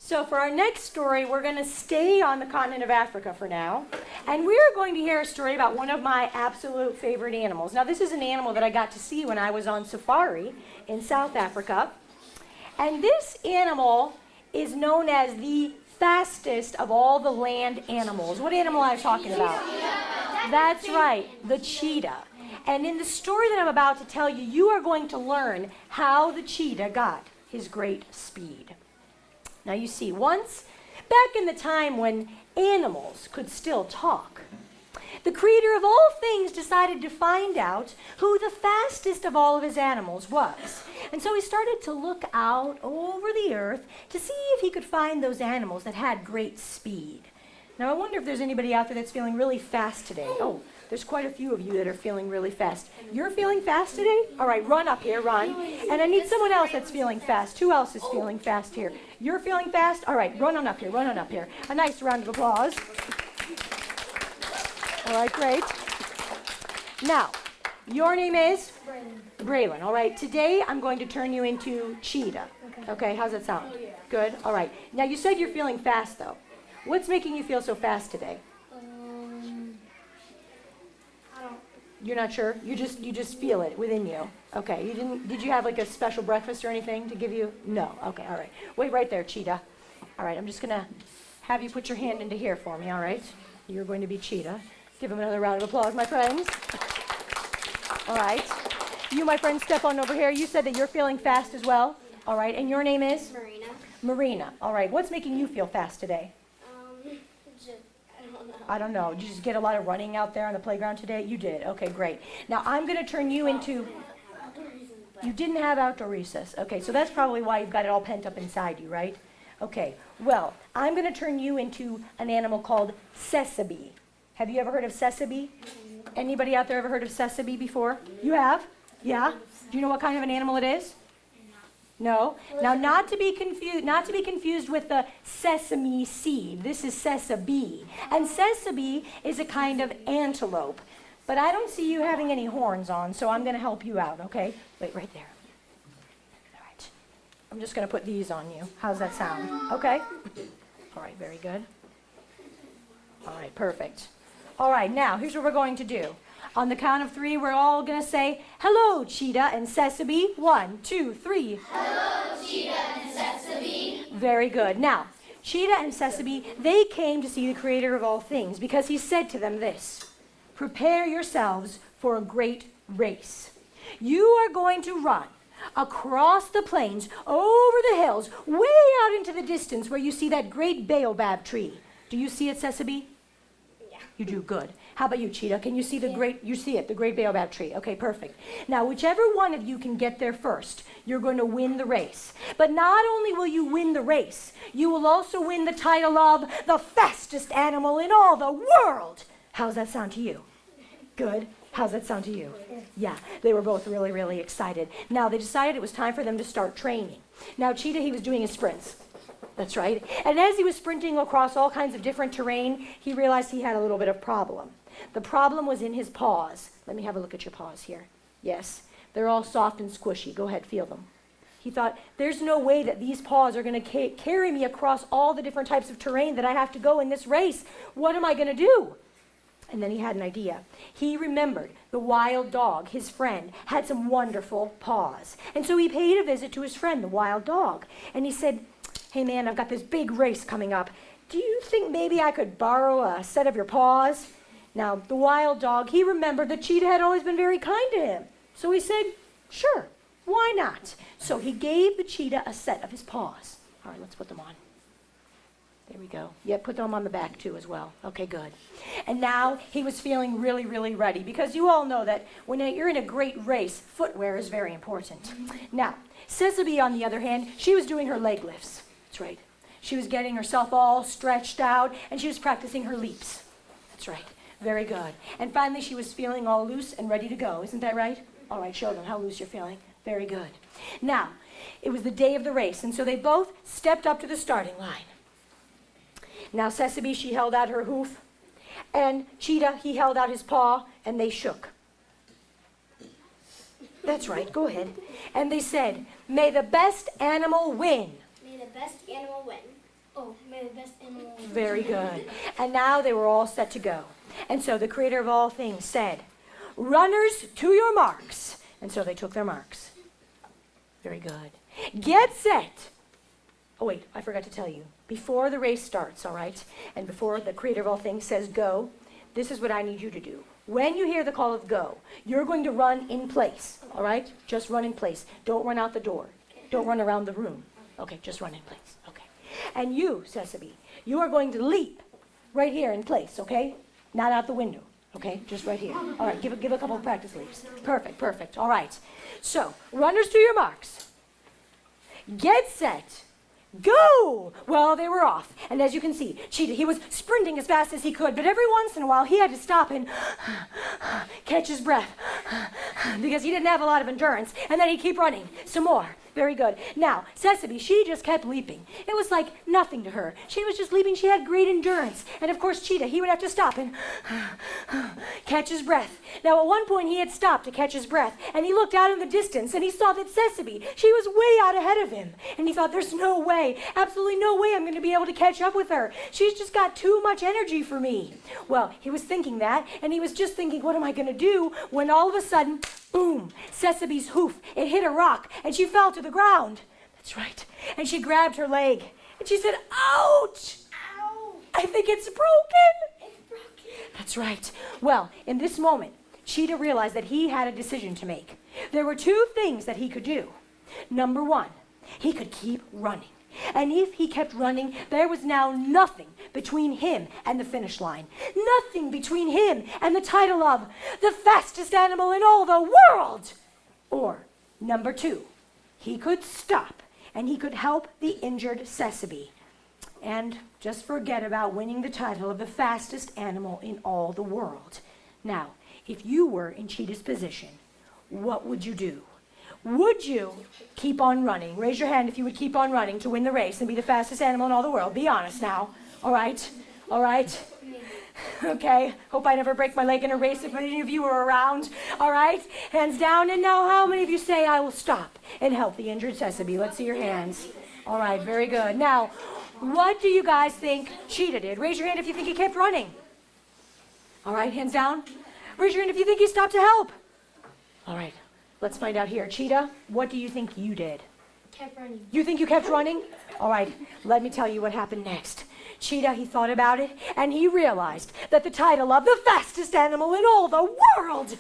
So for our next story, we're going to stay on the continent of Africa for now. And we're going to hear a story about one of my absolute favorite animals. Now, this is an animal that I got to see when I was on safari in South Africa. And this animal is known as the fastest of all the land animals. What animal am I talking about? That's right, the cheetah. And in the story that I'm about to tell you, you are going to learn how the cheetah got his great speed. Now you see, once, back in the time when animals could still talk, the creator of all things decided to find out who the fastest of all of his animals was. And so he started to look out over the earth to see if he could find those animals that had great speed. Now I wonder if there's anybody out there that's feeling really fast today. Oh, there's quite a few of you that are feeling really fast. You're feeling fast today? All right, run up here, run. And I need someone else that's feeling fast. Who else is feeling fast here? You're feeling fast? All right, run on up here, run on up here. A nice round of applause. All right, great. Now, your name is? Braylon. All right, today I'm going to turn you into Cheetah. Okay, how's that sound? Good? All right. Now, you said you're feeling fast, though. What's making you feel so fast today? You're not sure? You just feel it within you. Okay. Did you have like a special breakfast or anything to give you? No. Okay. All right. Wait right there, Cheetah. All right. I'm just going to have you put your hand into here for me. All right. You're going to be Cheetah. Give him another round of applause, my friends. All right. You, my friend, step on over here. You said that you're feeling fast as well. All right. And your name is? Marina. Marina. All right. What's making you feel fast today? I don't know. Did you just get a lot of running out there on the playground today? You did. Okay, great. Now I'm going to turn you into... You didn't have outdoor recess. Okay, so that's probably why you've got it all pent up inside you, right? Okay, well, I'm going to turn you into an animal called Sesame. Have you ever heard of Sesame? Anybody out there ever heard of Sesame before? You have? Yeah? Do you know what kind of an animal it is? No. Now, not to be confused with the sesame seed. This is sesame. And sesame is a kind of antelope. But I don't see you having any horns on, so I'm going to help you out, okay? Wait, right there. All right. I'm just going to put these on you. How's that sound? Okay? All right, very good. All right, perfect. All right, now, here's what we're going to do. On the count of 3, we're all going to say, hello, Cheetah and Sesame. 1, 2, 3. Hello, Cheetah and Sesame. Very good. Now, Cheetah and Sesame, they came to see the creator of all things because he said to them this: prepare yourselves for a great race. You are going to run across the plains, over the hills, way out into the distance where you see that great baobab tree. Do you see it, Sesame? Yeah. You do, good. How about you, Cheetah? Can you see the great baobab tree? Okay, perfect. Now, whichever one of you can get there first, you're going to win the race. But not only will you win the race, you will also win the title of the fastest animal in all the world. How's that sound to you? Good. How's that sound to you? Yeah, they were both really, really excited. Now, they decided it was time for them to start training. Now, Cheetah, he was doing his sprints. That's right. And as he was sprinting across all kinds of different terrain, he realized he had a little bit of problem. The problem was in his paws. Let me have a look at your paws here. Yes, they're all soft and squishy. Go ahead, feel them. He thought, there's no way that these paws are going to carry me across all the different types of terrain that I have to go in this race. What am I going to do? And then he had an idea. He remembered the wild dog, his friend, had some wonderful paws. And so he paid a visit to his friend, the wild dog. And he said, hey man, I've got this big race coming up. Do you think maybe I could borrow a set of your paws? Now, the wild dog, he remembered that Cheetah had always been very kind to him. So he said, sure, why not? So he gave the cheetah a set of his paws. All right, let's put them on. There we go. Yeah, put them on the back too as well. Okay, good. And now he was feeling really, really ready because you all know that when you're in a great race, footwear is very important. Now, Sesame, on the other hand, she was doing her leg lifts. That's right. She was getting herself all stretched out and she was practicing her leaps. That's right. Very good. And finally, she was feeling all loose and ready to go. Isn't that right? All right, show them how loose you're feeling. Very good. Now, it was the day of the race, and so they both stepped up to the starting line. Now, Sesame, she held out her hoof, and Cheetah, he held out his paw, and they shook. That's right, go ahead. And they said, may the best animal win. May the best animal win. the best animal. Very good. And now they were all set to go. And so the creator of all things said, runners, to your marks. And so they took their marks. Very good. Get set. Oh, wait, I forgot to tell you. Before the race starts, all right, and before the creator of all things says go, this is what I need you to do. When you hear the call of go, you're going to run in place, all right? Just run in place. Don't run out the door. Don't run around the room. Okay, just run in place. Okay. And you, Sesame, you are going to leap right here in place, okay? Not out the window, okay? Just right here. All right, give a couple of practice leaps. Perfect. All right. So, runners to your marks. Get set. Go! Well, they were off. And as you can see, Cheetah, he was sprinting as fast as he could, but every once in a while he had to stop and catch his breath because he didn't have a lot of endurance. And then he'd keep running some more. Very good. Now, Sesame, she just kept leaping. It was like nothing to her. She was just leaping. She had great endurance. And of course, Cheetah, he would have to stop and catch his breath. Now, at one point, he had stopped to catch his breath, and he looked out in the distance, and he saw that Sesame, she was way out ahead of him. And he thought, there's no way, absolutely no way I'm going to be able to catch up with her. She's just got too much energy for me. Well, he was thinking that, and he was just thinking, what am I going to do, when all of a sudden, boom, Sesame's hoof, it hit a rock, and she fell to the ground. That's right. And she grabbed her leg, and she said, ouch! Ow! I think it's broken. It's broken. That's right. Well, in this moment, Cheetah realized that he had a decision to make. There were two things that he could do. Number one, he could keep running. And if he kept running, there was now nothing between him and the finish line. Nothing between him and the title of the fastest animal in all the world. Or, number two, he could stop and he could help the injured Sesame and just forget about winning the title of the fastest animal in all the world. Now, if you were in Cheetah's position, what would you do? Would you keep on running? Raise your hand if you would keep on running to win the race and be the fastest animal in all the world. Be honest now. All right? All right? Okay. Hope I never break my leg in a race if any of you are around. All right? Hands down. And now how many of you say, I will stop and help the injured Sesame? Let's see your hands. All right. Very good. Now, what do you guys think Cheetah did? Raise your hand if you think he kept running. All right. Hands down. Raise your hand if you think he stopped to help. All right. Let's find out here. Cheetah, what do you think you did? Kept running. You think you kept running? All right, let me tell you what happened next. Cheetah, he thought about it, and he realized that the title of the fastest animal in all the world,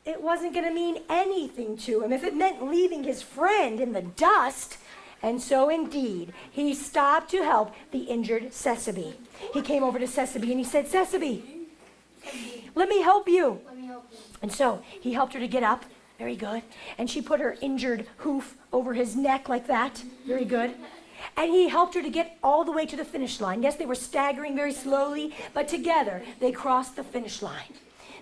it wasn't going to mean anything to him if it meant leaving his friend in the dust. And so indeed, he stopped to help the injured Sesame. He came over to Sesame and he said, Sesame, let me help you. Let me help you. And so he helped her to get up. Very good. And she put her injured hoof over his neck like that. Very good. And he helped her to get all the way to the finish line. Yes, they were staggering very slowly, but together they crossed the finish line.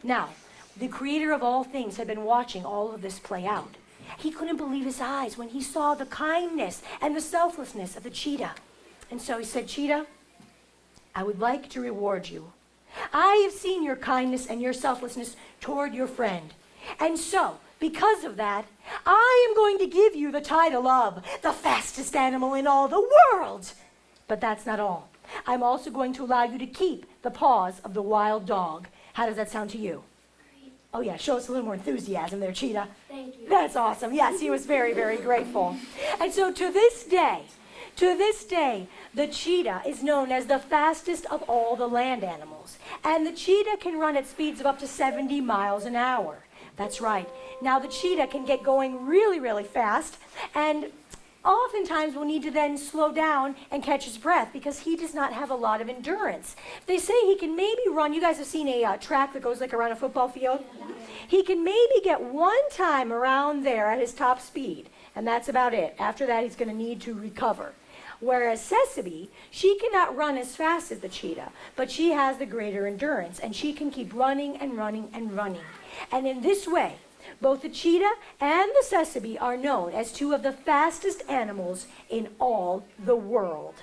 Now, the creator of all things had been watching all of this play out. He couldn't believe his eyes when he saw the kindness and the selflessness of the cheetah. And so he said, Cheetah, I would like to reward you. I have seen your kindness and your selflessness toward your friend. And so, because of that, I am going to give you the title of the fastest animal in all the world. But that's not all. I'm also going to allow you to keep the paws of the wild dog. How does that sound to you? Great. Oh yeah, show us a little more enthusiasm there, Cheetah. Thank you. That's awesome. Yes, he was very, very grateful. And so to this day, the cheetah is known as the fastest of all the land animals. And the cheetah can run at speeds of up to 70 miles an hour. That's right. Now the cheetah can get going really, really fast, and oftentimes will need to then slow down and catch his breath because he does not have a lot of endurance. They say he can maybe run, you guys have seen a track that goes like around a football field? He can maybe get one time around there at his top speed, and that's about it. After that, he's going to need to recover. Whereas Sesame, she cannot run as fast as the cheetah, but she has the greater endurance, and she can keep running and running and running. And in this way, both the cheetah and the Sesame are known as two of the fastest animals in all the world.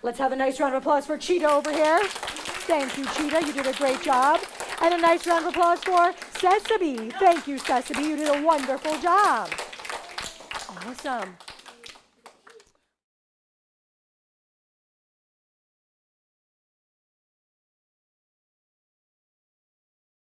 Let's have a nice round of applause for Cheetah over here. Thank you, Cheetah. You did a great job. And a nice round of applause for Sesame. Thank you, Sesame. You did a wonderful job. Awesome.